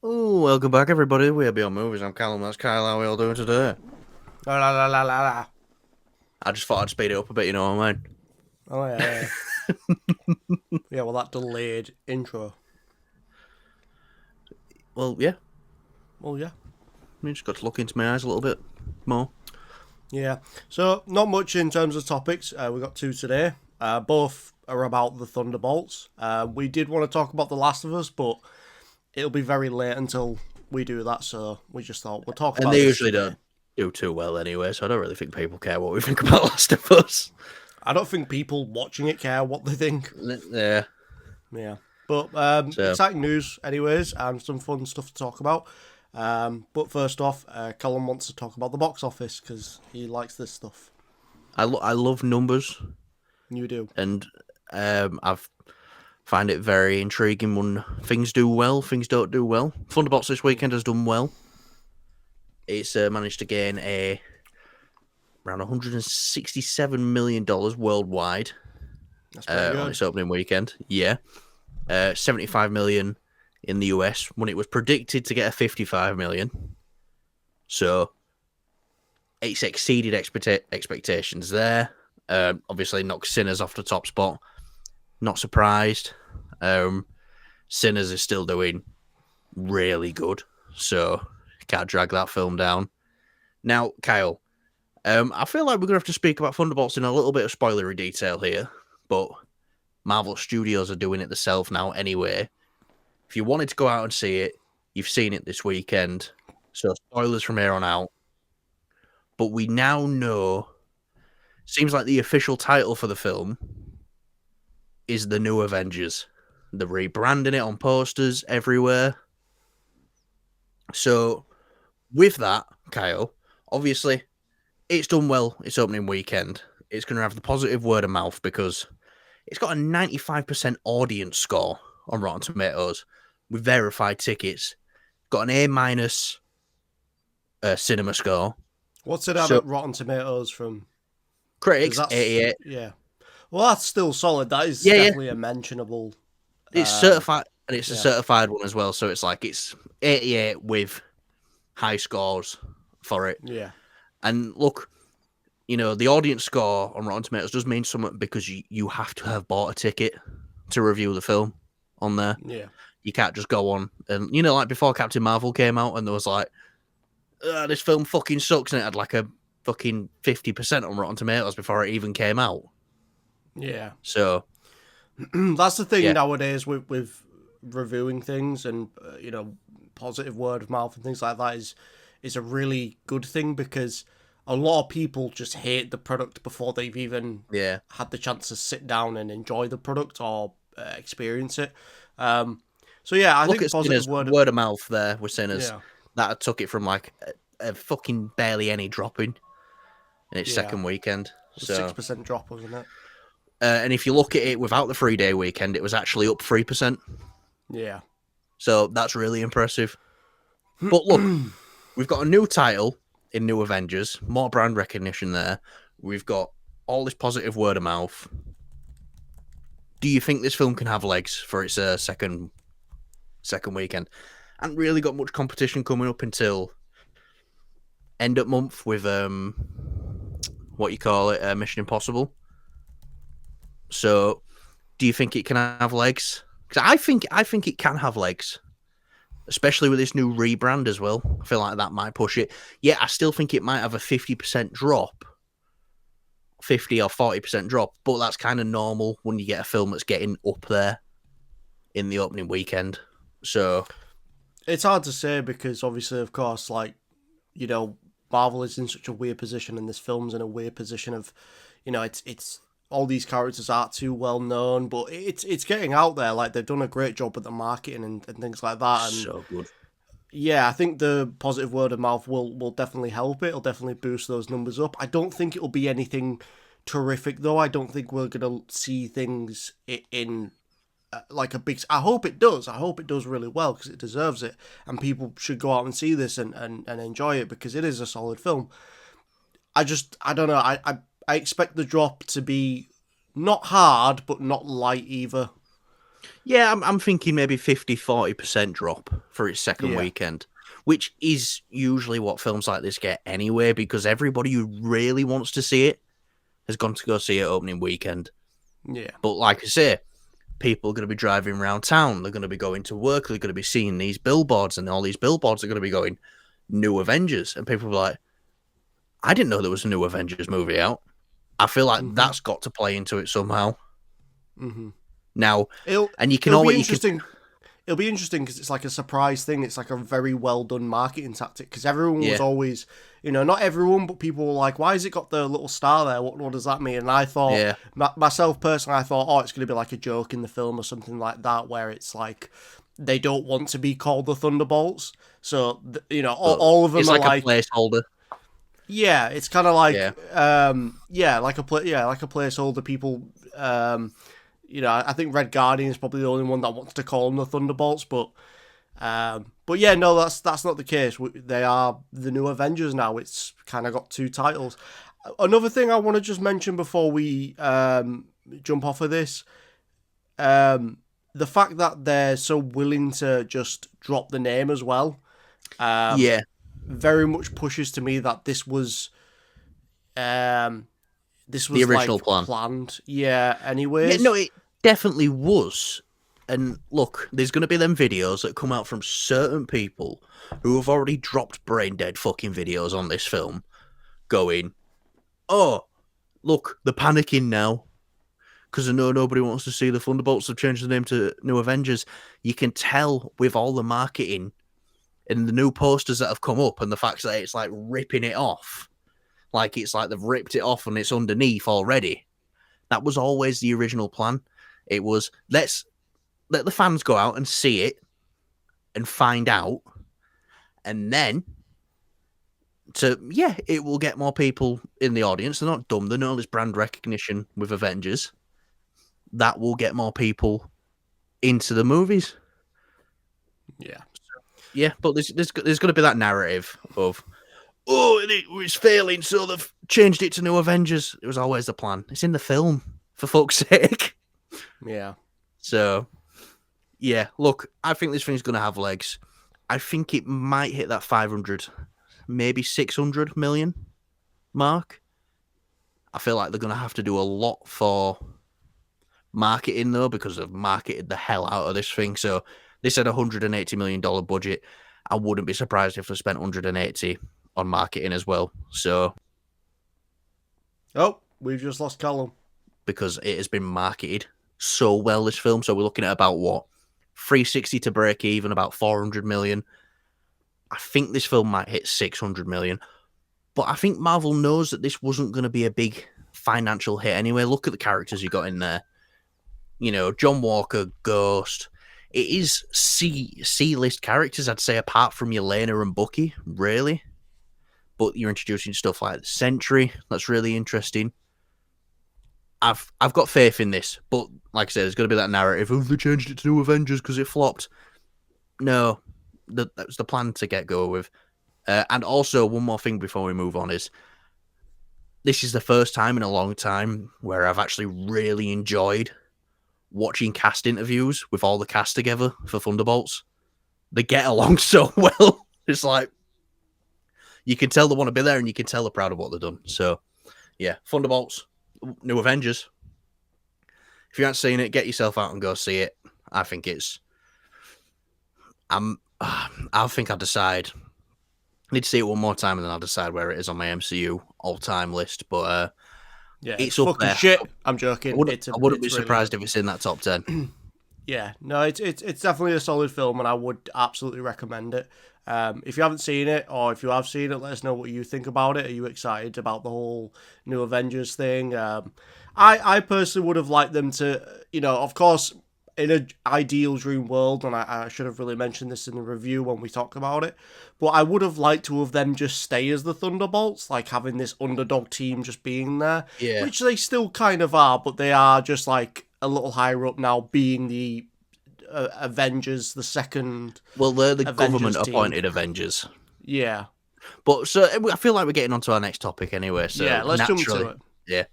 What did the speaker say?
Oh, welcome back, everybody. We're Beyond Movies. I'm Callum. That's Kyle. How are we all doing today? La la la la la la. I just thought I'd speed it up a bit, you know what I Oh yeah, yeah, mean? yeah. Well, that delayed intro. Well, yeah. Well, yeah, I just got to look into my eyes a little bit more. yeah. So not much in terms of topics. We got two today. Both are about the Thunderbolts. We did want to talk about The Last of Us, but it'll be very late until we do that. So we just thought we'll talk And about they this usually today. don't do too well anyway, so I don't really think people care what we think about Last of Us. I don't think people watching it care what they think. Yeah. Yeah. But So, exciting news, anyways, and some fun stuff to talk about. But first off, Callum wants to talk about the box office because he likes this stuff. I love numbers, You do. and I've find it very intriguing when things do well, things don't do well. Thunderbolts this weekend has done well. It's managed to gain around $167 million worldwide That's pretty on good. its opening weekend. Yeah, 75 million in the US when it was predicted to get a 55 million. So it's exceeded expectations there. Obviously, knocked Sinners off the top spot. Not surprised. Sinners is still doing really good, so can't drag that film down. Now, Kyle, I feel like we're going to have to speak about Thunderbolts in a little bit of spoilery detail here, but Marvel Studios are doing it themselves now anyway. If you wanted to go out and see it, you've seen it this weekend. So spoilers from here on out. But we now know, seems like the official title for the film is The New Avengers. They're rebranding it on posters everywhere. So with that, Kyle, obviously it's done well its opening weekend. It's going to have the positive word of mouth because it's got a 95% audience score on Rotten Tomatoes with verified tickets. Got an A minus cinema score. What's it have So at Rotten Tomatoes from? Because critics that's 88. yeah. Well, that's still solid. That is Yeah, yeah. definitely a mentionable. It's Um, certified and it's a yeah, certified one as well. So it's like it's 88 with high scores for it. yeah, And look, the audience score on Rotten Tomatoes does mean something because you have to have bought a ticket to review the film on there. yeah, You can't just go on and like before Captain Marvel came out and there was like, this film fucking sucks, and it had like a fucking 50% on Rotten Tomatoes before it even came out. yeah. So That's the thing yeah, nowadays with reviewing things and positive word of mouth and things like that is a really good thing because a lot of people just hate the product before they've even yeah. had the chance to sit down and enjoy the product or experience it. Um, so yeah, I Look think at Sinners, positive word. word of mouth there with Sinners. Yeah, That took it from like a fucking barely any dropping in its yeah. second weekend. The six So, percent drop, wasn't it? and if you look at it without the 3 day weekend, it was actually up 3%. Yeah. So that's really impressive. But look, we've got a new title in New Avengers, more brand recognition there. We've got all this positive word of mouth. Do you think this film can have legs for its second weekend? And really got much competition coming up until end of month with what you call it, Mission Impossible. So, do you think it can have legs? Because I think it can have legs, especially with this new rebrand as well. I feel like that might push it. Yeah, I still think it might have a 50% drop, 50 or 40% drop, but that's kind of normal when you get a film that's getting up there in the opening weekend. So, It's hard to say because obviously, of course, like you know, Marvel is in such a weird position, and this film's in a weird position of, it's all these characters aren't too well known, but it's getting out there. Like they've done a great job with the marketing and things like that. And so good. yeah, I think the positive word of mouth will definitely help it. It'll definitely boost those numbers up. I don't think it'll be anything terrific though. I don't think we're gonna see things in like a big. I hope it does. I hope it does really well because it deserves it, and people should go out and see this and enjoy it because it is a solid film. I don't know. I expect the drop to be not hard but not light either. Yeah, I'm thinking maybe 50-40% drop for its second Yeah, weekend, which is usually what films like this get anyway, because everybody who really wants to see it has gone to go see it opening weekend. yeah, But like I say, people are going to be driving around town. They're going to be going to work. They're going to be seeing these billboards, and all these billboards are going to be going, New Avengers. And people are like, I didn't know there was a new Avengers movie out. I feel like hmm that's got to play into it somehow. hmm Now, It'll and you can it'll be always, you can, interesting. It'll be interesting because it's like a surprise thing. It's like a very well done marketing tactic because everyone was yeah, always, not everyone, but people were like, "Why has it got the little star there? What does that mean?" And I thought, yeah, myself personally, I thought, oh, it's going to be like a joke in the film or something like that, where it's like they don't want to be called the Thunderbolts, so but all of them it's are like a like, placeholder. yeah, it's kind of Yeah, like, like a placeholder. People, I think Red Guardian is probably the only one that wants to call them the Thunderbolts, but yeah, no, that's not the case. They are the new Avengers now. It's kind of got two titles. Another thing I want to just mention before we jump off of this, the fact that they're so willing to just drop the name as well, yeah. very much pushes to me that um, this The was original like plan. planned. Yeah. Yeah, no, Anyways. it definitely was. And look, there's going to be them videos that come out from certain people who have already dropped brain dead fucking videos on this film, going, "Oh, look, they're panicking now because I know nobody wants to see the Thunderbolts have changed the name to New Avengers." You can tell with all the marketing and the new posters that have come up, and the fact that it's like ripping it off, like it's like they've ripped it off and it's underneath already. That was always the original plan. It was, let's let the fans go out and see it and find out, and then it will get more people in the audience. They're not dumb. They know there's brand recognition with Avengers. That will get more people into the movies. Yeah. Yeah, but there's going to be that narrative of, oh, it was failing, so they've changed it to New Avengers. It was always the plan. It's in the film, for fuck's sake. Yeah. So, yeah, look, I think this thing's going to have legs. I think it might hit that 500, maybe 600 million mark. I feel like they're going to have to do a lot for marketing, though, because they've marketed the hell out of this thing. So, they said $180 million budget. I wouldn't be surprised if they spent 180 on marketing as well. So, Oh, we've just lost Callum. because it has been marketed so well, this film. So, we're looking at about what? 360 to break even, about 400 million. I think this film might hit 600 million. But I think Marvel knows that this wasn't going to be a big financial hit anyway. Look at the characters you got in there. John Walker, Ghost. It is C-list characters, I'd say, apart from Yelena and Bucky, really. But you're introducing stuff like the Sentry. That's really interesting. I've got faith in this, but like I said, there's going to be that narrative of they changed it to New Avengers because it flopped. No, that was the plan to get go with. And also, one more thing before we move on is this is the first time in a long time where I've actually really enjoyed watching cast interviews with all the cast together for Thunderbolts. They get along so well. It's like you can tell they want to be there, and you can tell they're proud of what they've done. So, yeah, Thunderbolts, New Avengers. If you haven't seen it, get yourself out and go see it. I think it's. I think I'll decide. I need to see it one more time, and then I'll decide where it is on my MCU all-time list. But Yeah, it's it's up fucking there. shit. I'm joking. I wouldn't be It's really surprised good. if it's in that top 10. Yeah, no, it's definitely a solid film, and I would absolutely recommend it. If you haven't seen it, or if you have seen it, let us know what you think about it. Are you excited about the whole new Avengers thing? I personally would have liked them to, of course, in an ideal dream world, and I should have really mentioned this in the review when we talked about it, but I would have liked to have them just stay as the Thunderbolts, like having this underdog team just being there, Yeah. which they still kind of are, but they are just like a little higher up now, being the Avengers, the second Well, they're the Avengers team. government-appointed Avengers. Yeah, But so I feel like we're getting onto our next topic anyway. So yeah. Let's jump to naturally, it. yeah.